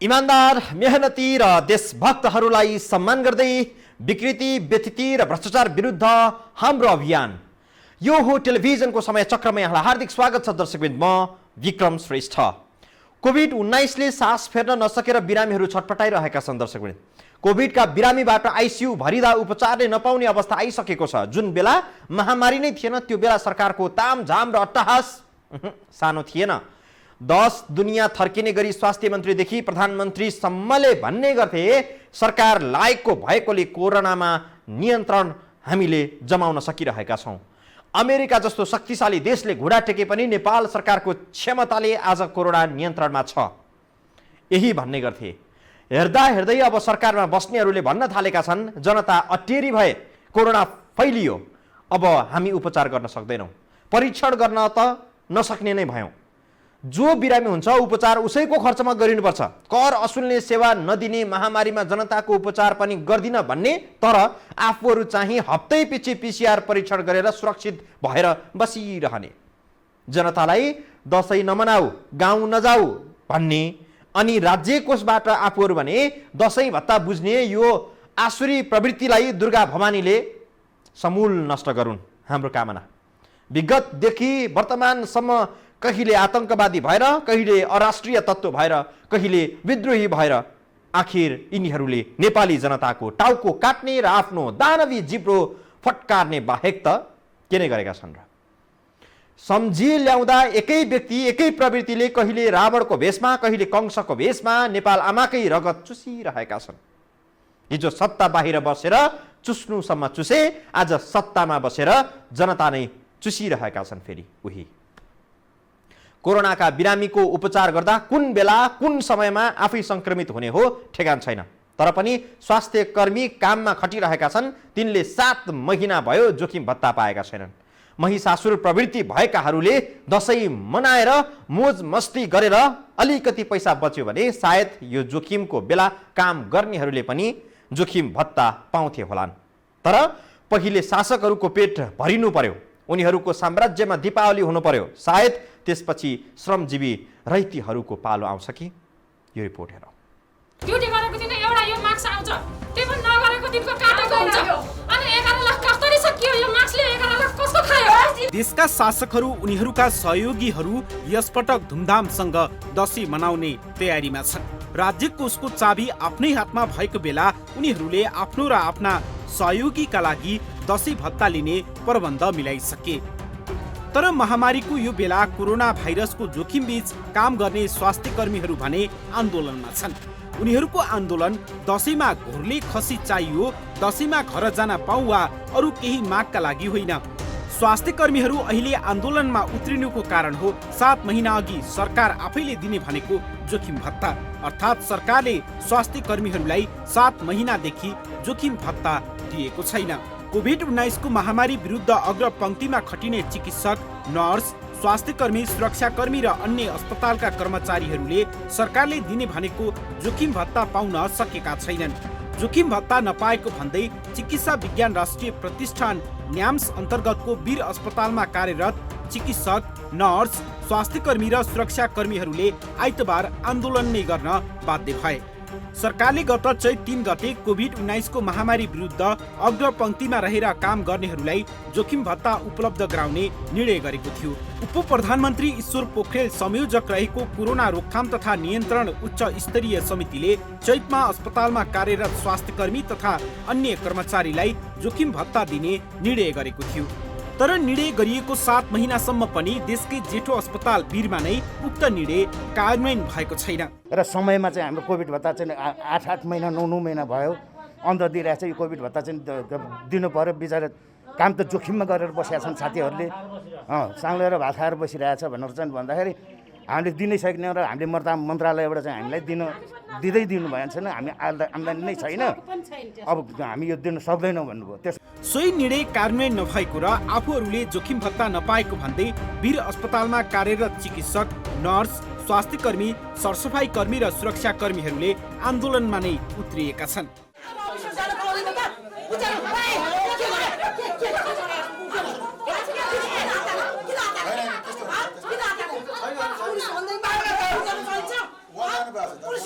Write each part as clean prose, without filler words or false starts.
इमानदार, मेहनती र देशभक्तहरूलाई सम्मान गर्दै विकृति, व्यथिति र भ्रष्टाचार विरुद्ध हाम्रो अभियान। यो हो टेलिभिजनको समय चक्रमा यहाँलाई हार्दिक स्वागत छ दर्शकवृन्द। म विक्रम श्रेष्ठ। कोभिड-19 ले सास फेर्न नसकेर बिरामीहरू छटपटाइरहेका छन् दर्शकवृन्द। कोभिडका बिरामीबाट आइसियु भरिदा उपचारले नपाउने अवस्था आइसकेको छ। जुन बेला महामारी नै थिएन त्यो बेला सरकारको तामझाम र अट्टहास सानो थिएन। 10 दुनियाँ थर्किने गरी स्वास्थ्य मन्त्रीदेखि प्रधानमन्त्रीसम्मले भन्ने गर्थे सरकार लायकको भएकोले कोरोनामा नियन्त्रण हामीले जमाउन सकिरहेका छौँ। अमेरिका जस्तो शक्तिशाली देशले घुँडा टेके पनि नेपाल सरकारको क्षमताले आज कोरोना नियन्त्रणमा छ, यही भन्ने गर्थे। हेर्दा हेर्दै अब सरकारमा बस्नेहरूले भन्न थालेका छन् जनता अटेरी भए, कोरोना फैलियो, अब हामी उपचार गर्न सक्दैनौँ, परीक्षण गर्न त नसक्ने नै भयौँ। जो बिरामी हुन्छ उपचार उसैको खर्चमा गरिनुपर्छ। कर असुल्ने सेवा नदिने महामारीमा जनताको उपचार पनि गर्दिन भन्ने, तर आफूहरू चाहिँ हप्तै पछि पिसिआर परीक्षण गरेर सुरक्षित भएर बसिरहने। जनतालाई दसैँ नमनाऊ, गाउँ नजाऊ भन्ने, अनि राज्य कोषबाट आफूहरू भने दसैँ भत्ता बुझ्ने यो आसुरी प्रवृत्तिलाई दुर्गा भवानीले समूल नष्ट गरून् हाम्रो कामना। विगतदेखि वर्तमानसम्म कहिले आतंकवादी भएर, कहिले अराष्ट्रिय तत्त्व भएर, कहिले विद्रोही भएर आखिर यिनीहरूले नेपाली जनताको टाउको काट्ने र आफ्नो दानवी जिब्रो फटकार्ने बाहेक त के नै गरेका छन् र। सम्झी ल्याउँदा एकै व्यक्ति, एकै प्रवृत्तिले कहिले रावणको भेषमा, कहिले कंसको भेषमा नेपाल आमाकै रगत चुसिरहेका छन्। हिजो सत्ता बाहिर बसेर चुस्नुसम्म चुसे, आज सत्तामा बसेर जनता नै चुसिरहेका छन् फेरि उही। कोरोनाका बिरामीको उपचार गर्दा कुन बेला कुन समयमा आफै संक्रमित हुने हो ठेगान छैन। तर पनि स्वास्थ्य कर्मी काममा खटिरहेका छन्, तिनले 7 महिना भयो जोखिम भत्ता पाएका छैनन्। महिषासुर प्रवृत्ति भएकाहरूले दसैँ मनाएर मोज मस्ती गरेर अलिकति पैसा बच्यो भने सायद यो जोखिमको बेला काम गर्नेहरूले पनि जोखिम भत्ता पाउँथे होलान्। तर पहिले शासकहरूको पेट भरिनु पर्यो, उनीहरूको साम्राज्यमा दीपावली हुनु पर्यो, सायद त्यसपछि श्रमजीवी रैतीहरूको पालो आउँछ कि। यो रिपोर्ट हेरौँ। ड्युटी गरेको दिन एउटा यो मास्क आउँछ, त्यो पनि नगरेको दिनको काटेको हुन्छ, अनि 11 लाख कसरी सकियो यो मास्कले? 11 लाख कसको खायो? देशका शासकहरू, उनीहरूका सहयोगीहरू यसपटक धुमधामसँग दशैं मनाउने तयारीमा छन्। राज्य कोषको चाबी आफ्नै हातमा भएको बेला उनीहरूले आफ्नो र आफ्ना सहयोगीका लागि दशैं भत्ता लिने प्रबन्ध मिलाइसके। तर महामारीको यो बेला कोरोना भाइरसको जोखिम बीच काम गर्ने स्वास्थ्य कर्मीहरू भने आन्दोलनमा छन्। उनीहरूको आन्दोलन दशैंमा घोरले खसी चाहियो, दशैंमा घर जान पाऊ वा अरू केही मागका लागि होइन। स्वास्थ्य कर्मीहरू अहिले आन्दोलनमा उत्रिनुको कारण हो 7 महिना अघि सरकार आफैले दिने भनेको जोखिम भत्ता। अर्थात् सरकारले स्वास्थ्य कर्मीहरूलाई 7 महिनादेखि जोखिम भत्ता दिएको छैन। कोभिड-19 को महामारी विरुद्ध अग्रपंक्तिमा खटिने चिकित्सक, नर्स, स्वास्थ्य कर्मी, सुरक्षाकर्मी र अन्य अस्पतालका कर्मचारीहरूले सरकारले दिने भनेको जोखिम भत्ता पाउन सकेका छैनन्। जोखिम भत्ता नपाएको भन्दै चिकित्सा विज्ञान राष्ट्रिय प्रतिष्ठान न्याम्स अन्तर्गतको वीर अस्पतालमा कार्यरत चिकित्सक, नर्स, स्वास्थ्य कर्मी र सुरक्षाकर्मीहरूले आइतबार आन्दोलन नै गर्न बाध्य भए। सरकारले गत चैत 3 गते कोभिड-19 को महामारी विरुद्ध अग्रपंक्तिमा रहेर काम गर्नेहरूलाई जोखिम भत्ता उपलब्ध गराउने निर्णय गरेको थियो। उप प्रधानमन्त्री ईश्वर पोखरेल संयोजक रहेको कोरोना रोकथाम तथा नियन्त्रण उच्च स्तरीय समितिले चैतमा अस्पतालमा कार्यरत स्वास्थ्य कर्मी तथा अन्य कर्मचारीलाई जोखिम भत्ता दिने निर्णय गरेको थियो। तर निर्णय गरिएको 7 महिनासम्म पनि देशकै जेठो अस्पताल वीरमा नै उक्त निर्णय कार्यान्वयन भएको छैन। र समयमा चाहिँ हाम्रो कोभिड भत्ता चाहिँ 8 महिना 9 महिना भयो अन्त दिइरहेको छ। यो कोभिड भत्ता चाहिँ दिनु पर्यो। बिचरा काम त जोखिममा गरेर बसेका छन् साथीहरूले, साङ्लेर भात खाएर बसिरहेछ भनेर चाहिँ भन्दाखेरि हामीले दिनै सकेन र हामीले मन्त्रालयबाट चाहिँ हामीलाई दिँदै दिनु भएको छैन। हामी आम्दानी नै छैन, अब हामी यो दिन सक्दैनौँ भन्नुभयो। सोही निर्णय कार्यान्वयन नभएको र आफूहरूले जोखिम भत्ता नपाएको भन्दै वीर अस्पतालमा कार्यरत चिकित्सक, नर्स, स्वास्थ्य कर्मी, सरसफाई कर्मी र सुरक्षा कर्मीहरूले आन्दोलनमा नै उत्रिएका छन्। पुलिस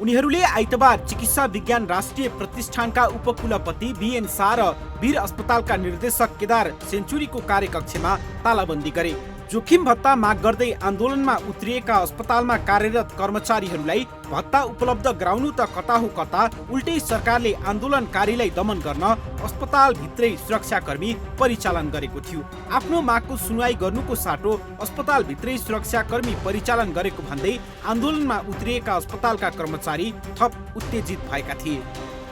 उनीहरूले आइतबार चिकित्सा विज्ञान राष्ट्रिय प्रतिष्ठानका उपकुलपति बीएन शाह र वीर अस्पतालका निर्देशक केदार सेन्चुरीको कार्यकक्षमा तालाबन्दी गरे। जोखिम भत्ता माग गर्दै आन्दोलनमा उत्रिएका अस्पतालमा कार्यरत कर्मचारीहरूलाई भत्ता उपलब्ध गराउनु त कता हो कता, उल्टै सरकारले आन्दोलनकारीलाई दमन गर्न अस्पतालभित्रै सुरक्षाकर्मी परिचालन गरेको थियो। आफ्नो मागको सुनवाई गर्नुको साटो अस्पतालभित्रै सुरक्षाकर्मी परिचालन गरेको भन्दै आन्दोलनमा उत्रिएका अस्पतालका कर्मचारी थप उत्तेजित भएका थिए।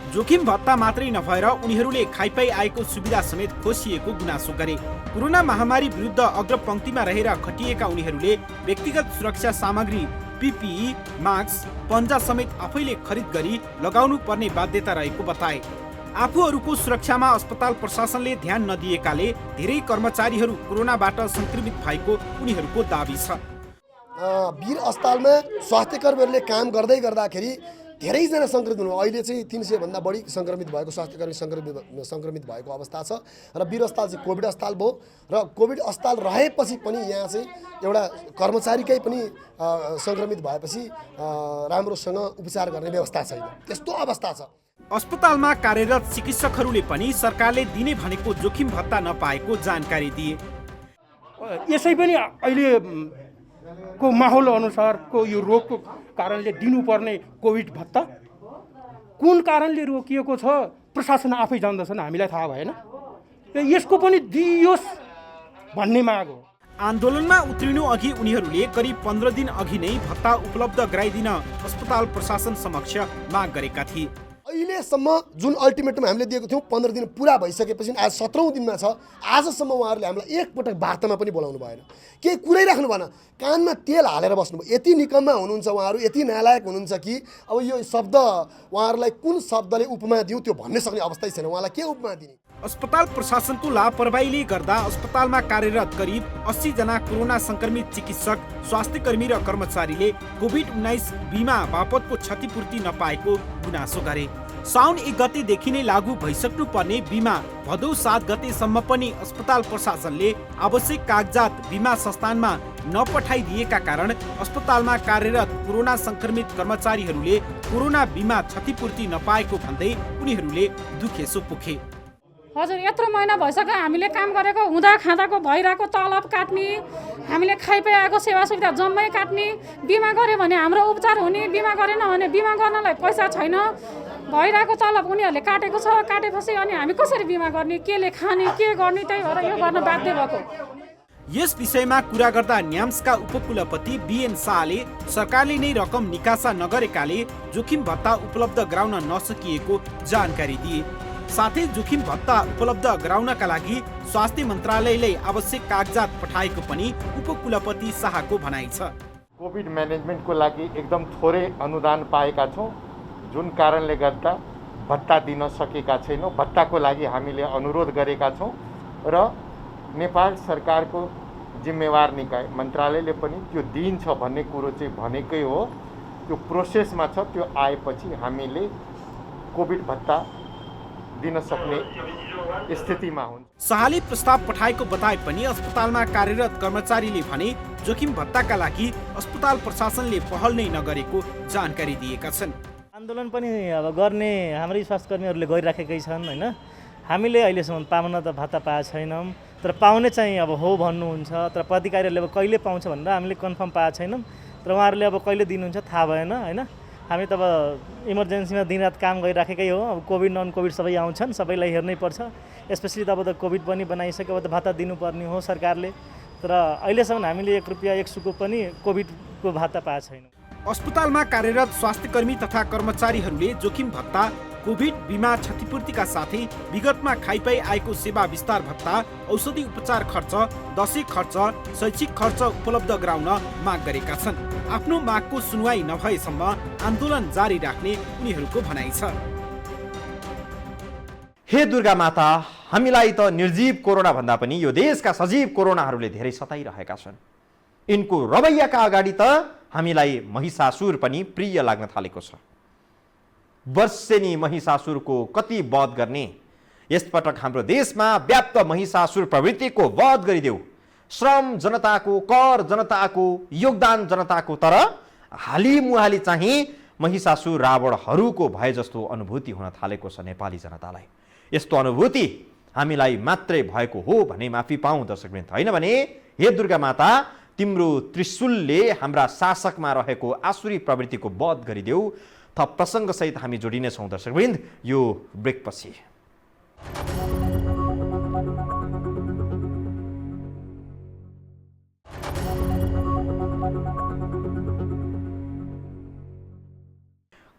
जोखिम भत्ता मात्रै नभएर उनीहरूले खाइपाई आएको सुविधा समेत खोसिएको गुनासो गरे। कोरोना महामारी विरुद्ध अग्रपंक्तिमा रहेर खटिएका उनीहरूले व्यक्तिगत सुरक्षा सामग्री पीपीई, मास्क, पन्जा समेत आफैले खरिद गरी लगाउनु पर्ने बाध्यता रहेको बताए। आफूहरूको सुरक्षामा अस्पताल प्रशासनले ध्यान नदिएकाले धेरै कर्मचारीहरू कोरोनाबाट संक्रमित भएको उनीहरूको दाबी छ। वीर अस्पतालमा स्वास्थ्यकर्मीहरूले काम गर्दै गर्दाखेरि धेरैजना सङ्क्रमित हुनु। अहिले चाहिँ 300 भन्दा बढी सङ्क्रमित भएको स्वास्थ्यकर्मी सङ्क्रमित भएको अवस्था छ र वीर अस्पताल चाहिँ कोभिड अस्पताल भयो र कोभिड अस्पताल रहेपछि पनि यहाँ चाहिँ एउटा कर्मचारीकै पनि सङ्क्रमित भएपछि राम्रोसँग उपचार गर्ने व्यवस्था छैन। त्यस्तो अवस्था छ। अस्पतालमा कार्यरत चिकित्सकहरूले पनि सरकारले दिने भनेको जोखिम भत्ता नपाएको जानकारी दिए। यसै पनि अहिलेको माहौल अनुसारको यो रोगको कारणले दिनुपर्ने कोभिड भत्ता कुन कारणले रोकिएको छ प्रशासन आफै जान्दछन्, हामीलाई थाहा भएन। यसको पनि दिइयोस् भन्ने माग हो। आन्दोलनमा उत्रिनु अघि उनीहरूले करिब 15 दिन अघि नै भत्ता उपलब्ध गराइदिन अस्पताल प्रशासन समक्ष माग गरेका थिए। अहिलेसम्म जुन अल्टिमेटम हामीले दिएको थियौँ 15 दिन पुरा भइसकेपछि आज 17औं दिनमा छ। आजसम्म उहाँहरूले हामीलाई एकपटक वार्तामा पनि बोलाउनु भएन, केही कुरै राख्नु भएन। कानमा तेल हालेर बस्नुभयो। यति निकम्मा हुनुहुन्छ उहाँहरू, यति नालायक हुनुहुन्छ कि अब यो शब्द उहाँहरूलाई कुन शब्दले उपमा दिउँ त्यो भन्ने सक्ने अवस्थै छैन। उहाँलाई के उपमा दिने? अस्पताल प्रशासनको लापरवाहीले गर्दा अस्पतालमा कार्यरत करिब 80 जना कोरोना संक्रमित चिकित्सक, स्वास्थ्यकर्मी र कर्मचारीले कोभिड-19 बिमा बापतको क्षतिपूर्ति नपाएको गुनासो गरे। साउन 1 गतेदेखि नै लागू भइसक्नु पर्ने बिमा भदौ 7 गतेसम्म पनि अस्पताल प्रशासनले आवश्यक कागजात बिमा संस्थानमा नपठाइदिएका कारण अस्पतालमा कार्यरत कोरोना संक्रमित कर्मचारीहरूले कोरोना बिमा क्षतिपूर्ति नपाएको भन्दै उनीहरूले दुखेसो पोखे। हजुर, यत्रो महिना भइसक्यो हामीले काम गरेको हुँदा खाँदाको भइरहेको तलब काट्ने, हामीले खाइपाई आएको सेवा सुविधा जम्मै काट्ने। बिमा गऱ्यो भने हाम्रो उपचार हुने, बिमा गरेन भने बिमा गर्नलाई पैसा छैन। भइरहेको तलब उनीहरूले काटेको छ। काटेपछि अनि हामी कसरी बिमा गर्ने, केले खाने, के गर्ने, त्यही भएर यो गर्न बाध्य भएको। यस विषयमा कुरा गर्दा न्याम्सका उपकुलपति बीएन शाहले सरकारले नै रकम निकासा नगरेकाले जोखिम भत्ता उपलब्ध गराउन नसकिएको जानकारी दिए। साथै जोखिम भत्ता उपलब्ध गराउनका लागि स्वास्थ्य मन्त्रालयले आवश्यक कागजात पठाएको पनि उपकुलपति शाहको भनाइ छ। कोभिड म्यानेजमेन्टको लागि एकदम थोरै अनुदान पाएका छौँ, जुन कारणले गर्दा भत्ता दिन सकेका छैनौँ। भत्ताको लागि हामीले अनुरोध गरेका छौँ र नेपाल सरकारको जिम्मेवार निकाय मन्त्रालयले पनि त्यो दिन्छ भन्ने कुरो चाहिँ भनेकै हो। त्यो प्रोसेसमा छ। त्यो आएपछि हामीले कोभिड भत्ता दिन सक्ने स्थितिमा हुन्छ। शाहले प्रस्ताव पठाएको बताए पनि अस्पतालमा कार्यरत कर्मचारीले भने जोखिम भत्ताका लागि अस्पताल प्रशासनले पहल नै नगरेको जानकारी दिएका छन्। आन्दोलन पनि अब गर्ने हाम्रै स्वास्थ्यकर्मीहरूले गरिराखेकै छन् हैन। हामीले अहिलेसम्म पाउन त भत्ता पाएको छैनौँ, तर पाउने चाहिँ अब हो भन्नुहुन्छ। तर पदाधिकारीहरूले अब कहिले पाउँछ भनेर हामीले कन्फर्म पाएको छैनौँ। तर उहाँहरूले अब कहिले दिनुहुन्छ थाहा भएन हैन। हामी त अब इमर्जेन्सीमा दिनरात काम गरिराखेकै हो। अब कोभिड नन कोभिड सबै आउँछन्, सबैलाई हेर्नै पर्छ। स्पेसली त अब त कोभिड पनि बनाइसक्यो, अब त भत्ता दिनुपर्ने हो सरकारले। तर अहिलेसम्म हामीले 1 रुपैयाँ 1 सुको पनि कोभिडको भत्ता पाएको छैनौँ। अस्पतालमा कार्यरत स्वास्थ्यकर्मी तथा कर्मचारीहरूले जोखिम भत्ता, कोभिड बिमा क्षतिपूर्तिका साथै विगतमा खाइपाई आएको सेवा विस्तार भत्ता, औषधि उपचार खर्च, दशैं खर्च, शैक्षिक खर्च उपलब्ध गराउन माग गरेका छन्। आफ्नो मागको सुनवाई नभएसम्म आन्दोलन जारी राख्ने उनीहरूको भनाइ छ। हे दुर्गा माता, हामीलाई त निर्जीव कोरोना भन्दा पनि यो देशका सजीव कोरोनाहरूले धेरै सताइरहेका छन्। यिनको रवैयाका अगाडि त हामीलाई महिषासुर पनि प्रिय लाग्न थालेको छ। वर्षेनी महिषासुरको कति वध गर्ने। यसपटक हाम्रो देशमा व्याप्त महिषासुर प्रवृत्तिको वध गरिदेऊ। श्रम जनताको, कर जनताको, योगदान जनताको, तर हालिमुहाली चाहिँ महिषासुर रावणहरूको भए जस्तो अनुभूति हुन थालेको छ नेपाली जनतालाई। यस्तो अनुभूति हामीलाई मात्रै भएको हो भने माफी पाऊँ दर्शकवृन्द, होइन भने हे दुर्गा माता तिम्रो त्रिशूलले हाम्रा शासकमा रहेको आसुरी प्रवृत्तिको वध गरिदेऊ। थप प्रसङ्गसहित हामी जोडिनेछौँ दर्शकवृन्द यो ब्रेकपछि।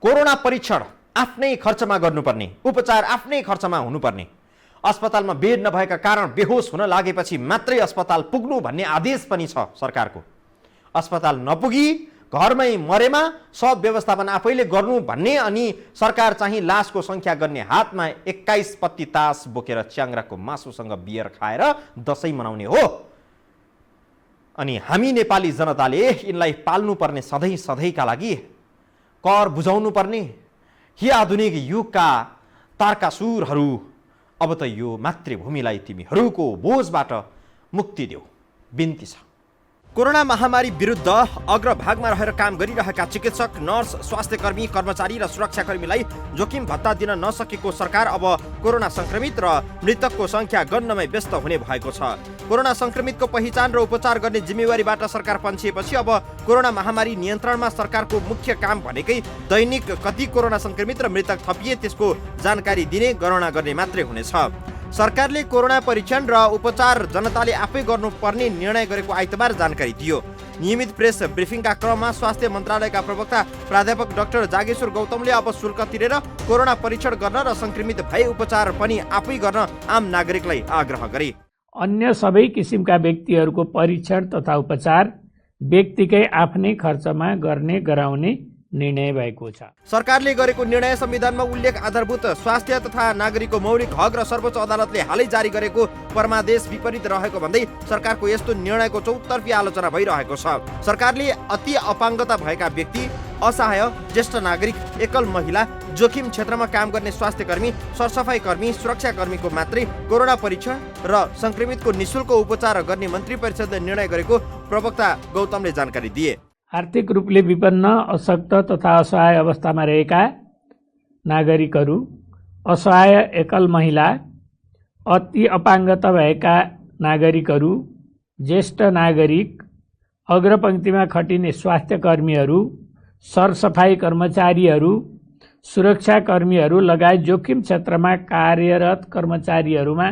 कोरोना परीक्षण आफ्नै खर्चमा गर्नुपर्ने, उपचार आफ्नै खर्चमा हुनुपर्ने, अस्पतालमा बेड नभएका कारण बेहोस हुन लागेपछि मात्रै अस्पताल पुग्नु भन्ने आदेश पनि छ सरकारको। अस्पताल नपुगी घरमै मरेमा सब व्यवस्थापन आफैले गर्नु भन्ने अनि सरकार चाहिँ लासको सङ्ख्या गर्ने हातमा 21 पत्ती तास बोकेर च्याङ्राको मासुसँग बियर खाएर दसैँ मनाउने हो। अनि हामी नेपाली जनताले यिनलाई पाल्नुपर्ने सधैँ सधैँका लागि कर बुझाउनु पर्ने। हे आधुनिक युगका तारकासुरहरू, अब त यो मातृभूमिलाई तिमीहरूको बोझबाट मुक्ति देऊ, बिन्ती छ। कोरोना महामारी विरुद्ध अग्रभागमा रहेर काम गरिरहेका चिकित्सक, नर्स, स्वास्थ्यकर्मी, कर्मचारी र सुरक्षाकर्मीलाई जोखिम भत्ता दिन नसकेको सरकार अब कोरोना संक्रमित र मृतकको संख्या गन्नमै व्यस्त हुने भएको छ। कोरोना संक्रमितको पहिचान र उपचार गर्ने जिम्मेवारीबाट सरकार पन्छिएपछि अब कोरोना महामारी नियन्त्रणमा सरकारको मुख्य काम भनेकै दैनिक कति कोरोना संक्रमित र मृतक थपिए त्यसको जानकारी दिने, गणना गर्ने मात्रै हुनेछ। सरकारले कोरोना परीक्षण र उपचार जनताले आफै गर्नुपर्ने निर्णय गरेको आइतबार जानकारी दियो। नियमित प्रेस ब्रिफिङका क्रममा स्वास्थ्य मन्त्रालयका प्रवक्ता प्राध्यापक डाक्टर जागेश्वर गौतमले अब शुल्क तिरेर कोरोना परीक्षण गर्न र संक्रमित भए उपचार पनि आफै गर्न आम नागरिकलाई आग्रह गरे। अन्य सबै किसिमका व्यक्तिहरूको परीक्षण तथा उपचार व्यक्तिकै आफ्नै खर्चमा गर्ने गराउने निर्णय भएको छ। सरकारले गरेको निर्णय संविधानमा उल्लेख आधारभूत स्वास्थ्य तथा नागरिकको मौलिक हक र सर्वोच्च अदालतले हालै जारी गरेको परमादेश विपरीत रहेको भन्दै सरकारको यस्तो निर्णयको चौतर्फी आलोचना भइरहेको छ। सरकारले अति अपाङ्गता भएका व्यक्ति, असहाय, ज्येष्ठ नागरिक, एकल महिला, जोखिम क्षेत्रमा काम गर्ने स्वास्थ्यकर्मी, सरसफाई कर्मी, सुरक्षाकर्मीको मात्रै कोरोना परीक्षण र संक्रमितको निःशुल्क उपचार गर्ने मन्त्री परिषदले निर्णय गरेको प्रवक्ता गौतमले जानकारी दिए। आर्थिक रूपले विपन्न, अशक्त तथा असहाय अवस्थामा रहेका नागरिकहरू, असहाय एकल महिला, अति अपाङ्गता भएका नागरिकहरू, ज्येष्ठ नागरिक, अग्रपङ्क्तिमा खटिने स्वास्थ्यकर्मीहरू, सरसफाई कर्मचारीहरू, सुरक्षाकर्मीहरू लगायत जोखिम क्षेत्रमा कार्यरत कर्मचारीहरूमा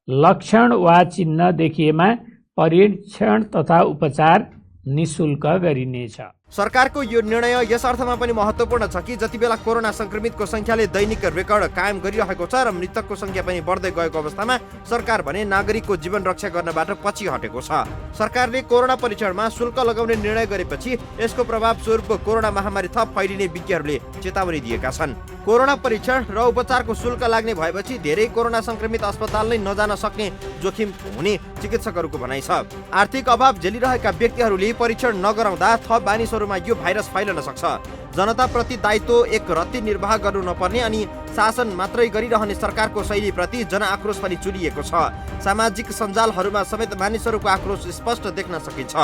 लक्षण वा चिन्ह देखिएमा परीक्षण तथा उपचार निःशुल्क गरिनेछ। सरकारको यो निर्णय यस अर्थमा पनि महत्त्वपूर्ण छ कि जति बेला कोरोना संक्रमितको संख्याले दैनिक रेकर्ड कायम गरिरहेको छ र मृतकको संख्या पनि बढ्दै गएको अवस्थामा सरकार भने नागरिकको जीवन रक्षा गर्नबाट पछि हटेको छ। सरकारले कोरोना परीक्षणमा शुल्क लगाउने निर्णय गरेपछि यसको प्रभाव स्वरूप कोरोना महामारी थप फैलिने विज्ञहरूले चेतावनी दिएका छन्। कोरोना परीक्षण र उपचारको शुल्क लाग्ने भएपछि धेरै कोरोना संक्रमित अस्पताल नै नजान सक्ने जोखिम हुने चिकित्सकहरूको भनाइ छ। आर्थिक अभाव झेलिरहेका व्यक्तिहरूले परीक्षण नगराउँदा थप मानिसहरूमा यो भाइरस फैलन सक्छ। जनताप्रति दायित्व एक रत्ती निर्वाह गर्नु नपर्ने अनि शासन मात्रै गरिरहने सरकारको शैलीप्रति जनआक्रोश पनि चुलिएको छ। सामाजिक सञ्जालहरूमा समेत मानिसहरूको आक्रोश स्पष्ट देख्न सकिन्छ।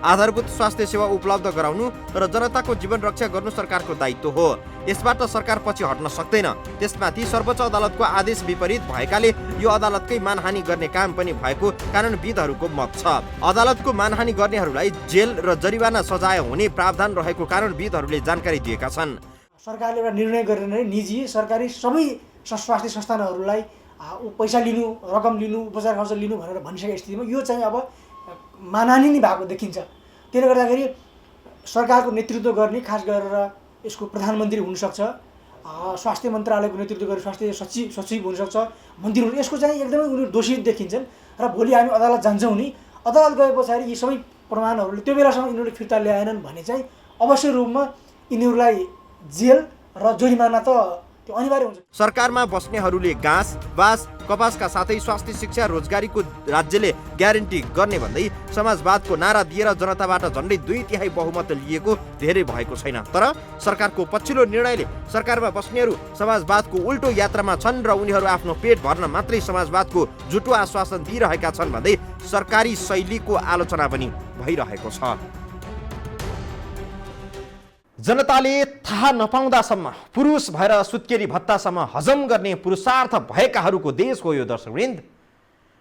आधारभूत स्वास्थ्य सेवा उपलब्ध गराउनु र जनताको जीवन रक्षा गर्नु सरकारको दायित्व हो। यसबाट सरकार पछि हट्न सक्दैन। त्यसमाथि सर्वोच्च अदालतको आदेश विपरीत भएकाले यो अदालतकै मानहानि गर्ने काम पनि भएको कारणविदहरूको मत छ। अदालतको मानहानि गर्नेहरूलाई जेल र जरिवाना सजाय हुने प्रावधान रहेको कारणविदहरूले जानकारी दिएका छन्। सरकारले एउटा निर्णय गरेर नै निजी सरकारी सबै स्वास्थ्य संस्थानहरूलाई पैसा लिनु, रकम लिनु, उपचार खर्च लिनु भनेर भनिसकेको स्थितिमा यो चाहिँ अब मानहानि नै भएको देखिन्छ। त्यसले गर्दाखेरि सरकारको नेतृत्व गर्ने, खास गरेर यसको प्रधानमन्त्री हुनसक्छ, स्वास्थ्य मन्त्रालयको नेतृत्व गर्ने स्वास्थ्य सचिव हुनसक्छ, मन्त्री हुनु, यसको चाहिँ एकदमै उनीहरू दोषी देखिन्छन्। र भोलि हामी अदालत जान्छौँ नि, अदालत गए पछाडि यी सबै प्रमाणहरूले त्यो बेलासम्म यिनीहरूले फिर्ता ल्याएनन् भने चाहिँ अवश्य रूपमा यिनीहरूलाई जेल र जरिमाना त त्यो अनिवार्य हुन्छ। सरकारमा बस्नेहरूले घाँस, बाँस, कपासका साथै स्वास्थ्य, शिक्षा, रोजगारीको राज्यले ग्यारेन्टी गर्ने भन्दै समाजवादको नारा दिएर जनताबाट झन्डै 2/3 बहुमत लिएको धेरै भएको छैन। तर सरकारको पछिल्लो निर्णयले सरकारमा बस्नेहरू समाजवादको उल्टो यात्रामा छन् र उनीहरू आफ्नो पेट भर्न मात्रै समाजवादको झुटो आश्वासन दिइरहेका छन् भन्दै सरकारी शैलीको आलोचना पनि भइरहेको छ। जनताले थाहा नपाउँदासम्म पुरुष भएर सुत्केरी भत्तासम्म हजम गर्ने पुरुषार्थ भएकाहरूको देश हो यो दर्शकवृन्द।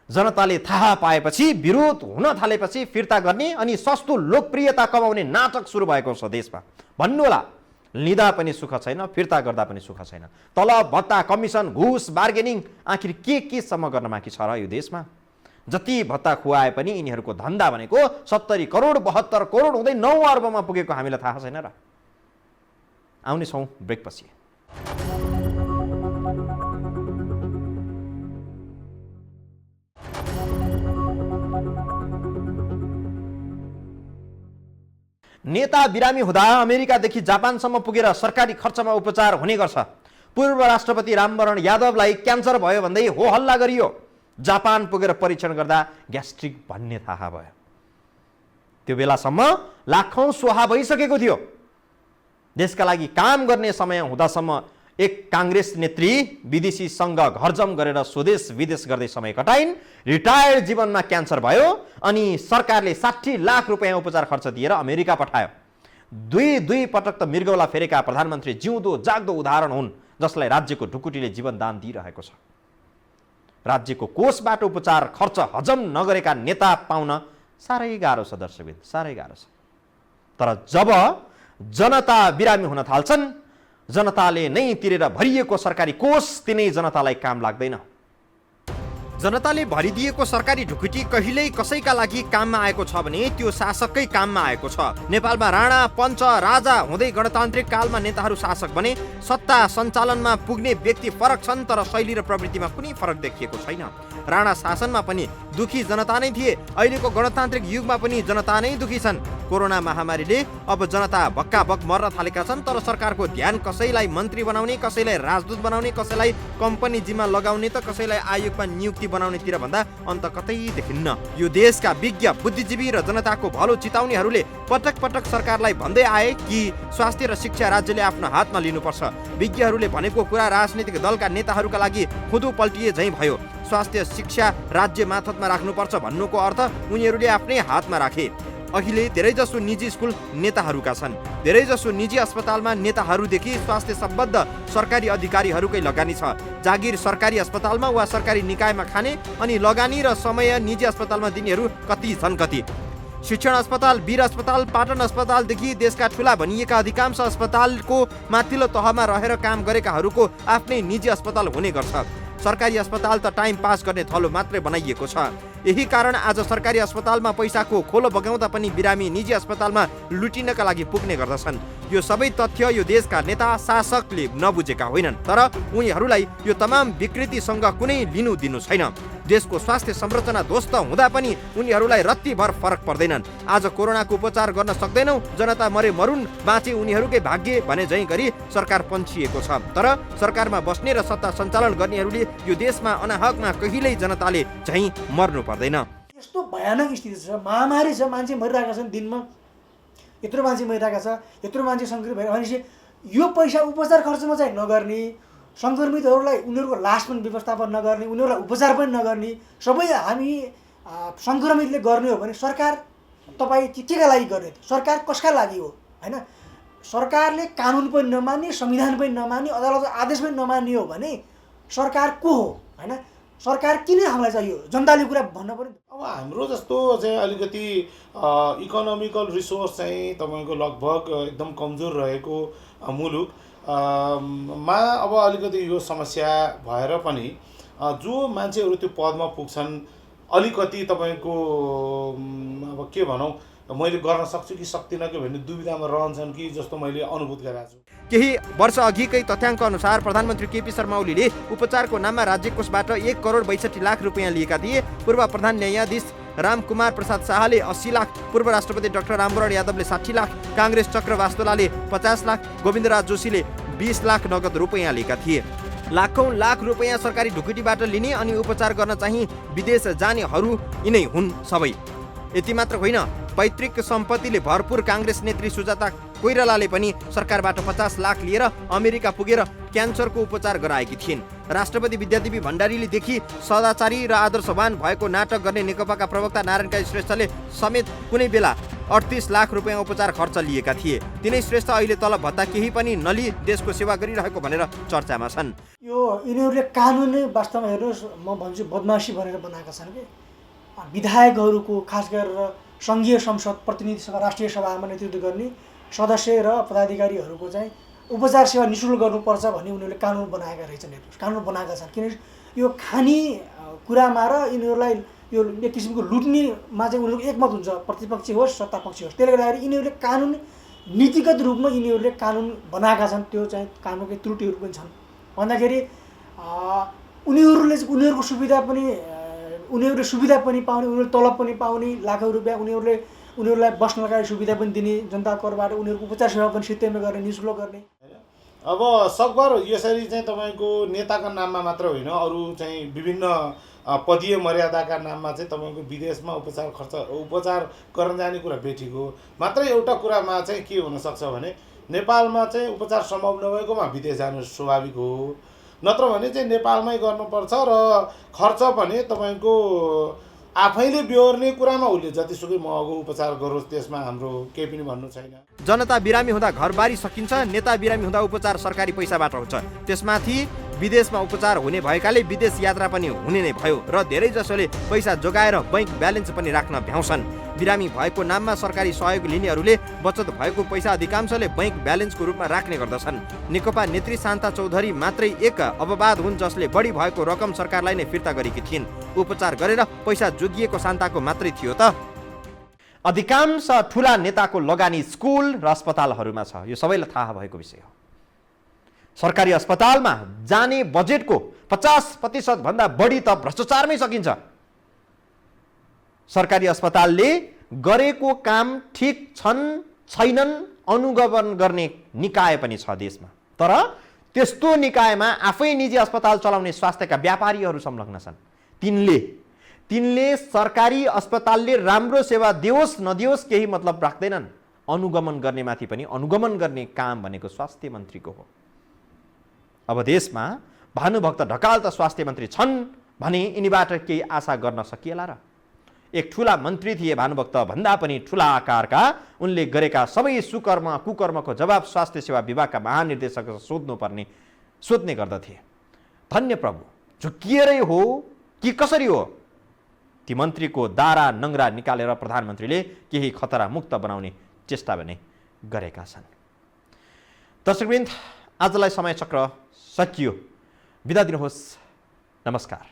जनताले थाहा पाएपछि विरोध हुन थालेपछि फिर्ता गर्ने अनि सस्तो लोकप्रियता कमाउने नाटक सुरु भएको छ देशमा। भन्नुहोला, लिँदा पनि सुख छैन, फिर्ता गर्दा पनि सुख छैन। तलब भत्ता कमिसन घुस बार्गेनिङ आखिर के सम्म गर्न बाँकी छ र यो देशमा? जति भत्ता खुवाए पनि यिनीहरूको धन्दा भनेको 70 करोड 72 करोड हुँदै 9 अर्बमा पुगेको हामीलाई थाहा छैन र? आउनेछौँ ब्रेकपछि। नेता बिरामी हुँदा अमेरिकादेखि जापानसम्म पुगेर सरकारी खर्चमा उपचार हुने गर्छ। पूर्व राष्ट्रपति रामवरण यादवलाई क्यान्सर भयो भन्दै हो हल्ला गरियो। जापान पुगेर परीक्षण गर्दा ग्यास्ट्रिक भन्ने थाहा भयो। त्यो बेलासम्म लाखौं स्वाहा भइसकेको थियो। देशका लागि काम गर्ने समय हुँदासम्म एक काङ्ग्रेस नेत्री विदेशीसँग घरजम गरेर स्वदेश विदेश गर्दै समय कटाइन्। रिटायर्ड जीवनमा क्यान्सर भयो अनि सरकारले 60 लाख रुपियाँ उपचार खर्च दिएर अमेरिका पठायो। दुई पटक त मृगौला फेरेका प्रधानमन्त्री जिउँदो जाग्दो उदाहरण हुन्, जसलाई राज्यको ढुकुटीले जीवन दान दिइरहेको छ। राज्यको कोषबाट उपचार खर्च हजम नगरेका नेता पाउन साह्रै गाह्रो छ दर्शकवृन्द, साह्रै गाह्रो छ। तर जब जनता बिरामी हुन थाल्छन्, जनताले नै तिरेर भरिएको सरकारी कोष तिनै जनतालाई काम लाग्दैन। जनताले भरिदिएको सरकारी ढुकुटी कहिल्यै कसैका लागि काममा आएको छ भने त्यो शासककै काममा आएको छ। नेपालमा राणा पञ्च राजा हुँदै गणतान्त्रिक कालमा नेताहरू शासक बने। सत्ता सञ्चालनमा पुग्ने व्यक्ति फरक छन्, तर शैली र प्रवृत्तिमा कुनै फरक देखिएको छैन। राणा शासनमा पनि दुखी जनता नै थिए, अहिलेको गणतान्त्रिक युगमा पनि जनता नै दुखी छन्। कोरोना महामारीले अब जनता भक्काभक मर्न थालेका छन्, तर सरकारको ध्यान कसैलाई मन्त्री बनाउने, कसैलाई राजदूत बनाउने, कसैलाई कम्पनी जिम्मा लगाउने त कसैलाई आयोगमा नियुक्ति बनाउनेतिर भन्दा अन्त कतै देखिन्न। यो देशका विज्ञ बुद्धिजीवी र जनताको भलो चिताउनेहरूले पटक पटक सरकारलाई भन्दै आए कि स्वास्थ्य र शिक्षा राज्यले आफ्नो हातमा लिनुपर्छ। विज्ञहरूले भनेको कुरा राजनीतिक दलका नेताहरूका लागि खुदु पल्टिए झैँ भयो। स्वास्थ्य शिक्षा राज्य माथतमा राख्नुपर्छ भन्नुको अर्थ उनीहरूले आफ्नै हातमा राखे। अहिले धेरैजसो निजी स्कुल नेताहरूका छन्। धेरैजसो निजी अस्पतालमा नेताहरूदेखि स्वास्थ्य सम्बद्ध सरकारी अधिकारीहरूकै लगानी छ। जागिर सरकारी अस्पतालमा वा सरकारी निकायमा खाने अनि लगानी र समय निजी अस्पतालमा दिनेहरू कति छन् कति। शिक्षण अस्पताल, वीर अस्पताल, पाटन अस्पतालदेखि देशका ठुला भनिएका अधिकांश अस्पतालको माथिल्लो तहमा रहेर काम गरेकाहरूको आफ्नै निजी अस्पताल हुने गर्छ। सरकारी अस्पताल त टाइम पास गर्ने थलो मात्रै बनाइएको छ। यही कारण आज सरकारी अस्पतालमा पैसाको खोलो बगाउँदा पनि बिरामी निजी अस्पतालमा लुटिनका लागि पुग्ने गर्दछन्। यो सबै तथ्य यो देशका नेता शासकले नबुझेका होइनन्, तर उनीहरूलाई यो तमाम विकृतिसँग कुनै लिनु दिनु छैन। देशको स्वास्थ्य संरचना ध्वस्त हुँदा पनि उनीहरूलाई रत्तीभर फरक पर्दैनन्। आज कोरोनाको उपचार गर्न सक्दैनौ, जनता मरे मरुन्, बाँचे उनीहरूकै भाग्य भने झैँ गरी सरकार पन्छिएको छ। तर सरकारमा बस्ने र सत्ता सञ्चालन गर्नेहरूले यो देशमा अनाहकमा कहिल्यै जनताले झैँ मर्नु पर्दैन। यस्तो भयानक स्थिति छ, महामारी छ, मान्छे मरिरहेका छन्, दिनमा यत्रो मान्छे मरिरहेका छ, यत्रो मान्छे सङ्क्रमित भएर भनेपछि यो पैसा उपचार खर्चमा चाहिँ नगर्ने, सङ्क्रमितहरूलाई उनीहरूको लास पनि व्यवस्थापन नगर्ने, उनीहरूलाई उपचार पनि नगर्ने, सबै हामी सङ्क्रमितले गर्ने हो भने सरकार तपाईँ केका लागि गर्ने? सरकार कसका लागि हो? होइन, सरकारले कानुन पनि नमान्ने, संविधान पनि नमान्ने, अदालतको आदेश पनि नमान्ने हो भने सरकार को हो? होइन, सरकार किन हामीलाई चाहियो? जनताले कुरा भन्न पर्यो। अब हाम्रो जस्तो चाहिँ अलिकति इकोनोमिकल रिसोर्स चाहिँ तपाईँको लगभग एकदम कमजोर रहेको मुलुक मा अब अलिकति यो समस्या भएर पनि जो मान्छेहरू त्यो पदमा पुग्छन् अलिकति तपाईँको अब के भनौँ, मैले गर्न सक्छु कि सक्दिनँ कि भन्ने दुविधामा रहन्छन् कि जस्तो मैले अनुभूत गरेको छु। केही वर्ष अघिकै तथ्याङ्क अनुसार प्रधानमन्त्री केपी शर्मा ओलीले उपचारको नाममा राज्य कोषबाट 1 करोड 62 लाख रुपियाँ लिएका थिए। पूर्व प्रधान न्यायाधीश रामकुमार प्रसाद शाहले 80 लाख, पूर्व राष्ट्रपति डाक्टर रामवरण यादवले 60 लाख, काङ्ग्रेस चक्र वास्तोलाले 50 लाख, गोविन्दराज जोशीले 20 लाख नगद रुपियाँ लिएका थिए। लाखौं लाख रुपियाँ सरकारी ढुकुटीबाट लिने अनि उपचार गर्न चाहिँ विदेश जानेहरू यिनै हुन् सबै। यति मात्र होइन, पैतृक सम्पत्तिले भरपूर काङ्ग्रेस नेत्री सुजाता कोइरालाले पनि सरकारबाट 50 लाख लिएर अमेरिका पुगेर क्यान्सरको उपचार गराएकी थिइन्। राष्ट्रपति विद्यादेवी भण्डारीलेदेखि सदाचारी र आदर्शवान भएको नाटक गर्ने नेकपाका प्रवक्ता नारायण काजी श्रेष्ठले समेत कुनै बेला 38 लाख रुपियाँ उपचार खर्च लिएका थिए। तिनै श्रेष्ठ अहिले तलब भत्ता केही पनि नलिई देशको सेवा गरिरहेको भनेर चर्चामा छन्। यो यिनीहरूले कानुनै वास्तवमा हेर्नुहोस्, म भन्छु बदमासी भनेर बनाएका छन् कि विधायकहरूको खास गरेर सङ्घीय संसद प्रतिनिधि सभा राष्ट्रिय सभामा नेतृत्व गर्ने सदस्य र पदाधिकारीहरूको चाहिँ उपचार सेवा निःशुल्क गर्नुपर्छ भन्ने उनीहरूले कानुन बनाएका रहेछन्। हेर्नुहोस्, कानुन बनाएका छन्। किनभने यो खाने कुरामा र यिनीहरूलाई यो एक किसिमको लुट्नेमा चाहिँ उनीहरूको एकमत हुन्छ, प्रतिपक्षी होस् सत्तापक्षी होस्। त्यसले गर्दाखेरि यिनीहरूले कानुन नीतिगत रूपमा यिनीहरूले कानुन बनाएका छन्। त्यो चाहिँ कानुनकै त्रुटिहरू पनि छन् भन्दाखेरि उनीहरूको सुविधा पनि उनीहरूले सुविधा पनि पाउने, उनीहरूले तलब पनि पाउने, लाखौँ रुपियाँ उनीहरूलाई बस्नका सुविधा पनि दिने, जनता करबाट उनीहरूको उपचार सेवा पनि सित्तैमा गर्ने, निःशुल्क गर्ने। अब सकभर यसरी चाहिँ तपाईँको नेताका नाममा मात्र होइन, अरू चाहिँ विभिन्न पदीय मर्यादाका नाममा चाहिँ तपाईँको विदेशमा उपचार गर्न जाने कुरा बेठिक हो। मात्र एउटा कुरामा चाहिँ के हुनसक्छ भने नेपालमा चाहिँ उपचार सम्भव नभएकोमा विदेश जानु स्वाभाविक हो, नत्र भने चाहिँ नेपालमै गर्नुपर्छ र खर्च भने तपाईँको आफैले बेहोर्ने कुरामा उसले जतिसुकै महँगो उपचार गरोस्, त्यसमा हाम्रो केही पनि भन्नु छैन। जनता बिरामी हुँदा घरबारी सकिन्छ, नेता बिरामी हुँदा उपचार सरकारी पैसाबाट हुन्छ। त्यसमाथि विदेशमा उपचार हुने भएकाले विदेश यात्रा पनि हुने नै भयो र धेरै जसोले पैसा जोगाएर बैंक ब्यालेन्स पनि राख्न भ्याउँछन्। बिरामी भएको नाममा सरकारी सहयोग लिनेहरूले बचत भएको पैसा अधिकांशले बैंक ब्यालेन्सको रूपमा राख्ने गर्दछन्। नेकपा नेत्री शान्ता चौधरी मात्रै एक अपवाद हुन् जसले बढी भएको रकम सरकारलाई नै फिर्ता गरेकी थिइन्। उपचार गरेर पैसा जोगिएको शान्ताको मात्रै थियो त। अधिकांश ठुला नेताको लगानी स्कुल र अस्पतालहरूमा छ। यो सबैलाई थाहा भएको विषय हो। सरकारी अस्पतालमा जाने बजेटको 50% भन्दा बढी त भ्रष्टाचारमै सकिन्छ। सरकारी अस्पतालले गरेको काम ठिक छन् छैनन् अनुगमन गर्ने निकाय पनि छ देशमा, तर त्यस्तो निकायमा आफै निजी अस्पताल चलाउने स्वास्थ्यका व्यापारीहरू संलग्न छन्। तिनले सरकारी अस्पतालले राम्रो सेवा दियोस् नदियोस् केही मतलब राख्दैनन्। अनुगमन गर्ने माथि पनि अनुगमन गर्ने काम भनेको स्वास्थ्य मन्त्रीको हो। अब देशमा भानुभक्त ढकाल त स्वास्थ्य मन्त्री छन् भने यिनीबाट केही आशा गर्न सकिएला र? एक ठुला मन्त्री थिए भानुभक्त भन्दा पनि ठुला आकारका। उनले गरेका सबै सुकर्म कुकर्मको जवाब स्वास्थ्य सेवा विभागका महानिर्देशक सोध्ने गर्दथे। धन्य प्रभु, झुकिएरै हो कि कसरी हो? ती मन्त्रीको दारा नङ्ग्रा निकालेर प्रधानमन्त्रीले केही खतरा मुक्त बनाउने चेष्टा भने गरेका छन्। दर्शकवृन्द, आजलाई समय चक्र सकियो। बिदा दिनुहोस्। नमस्कार।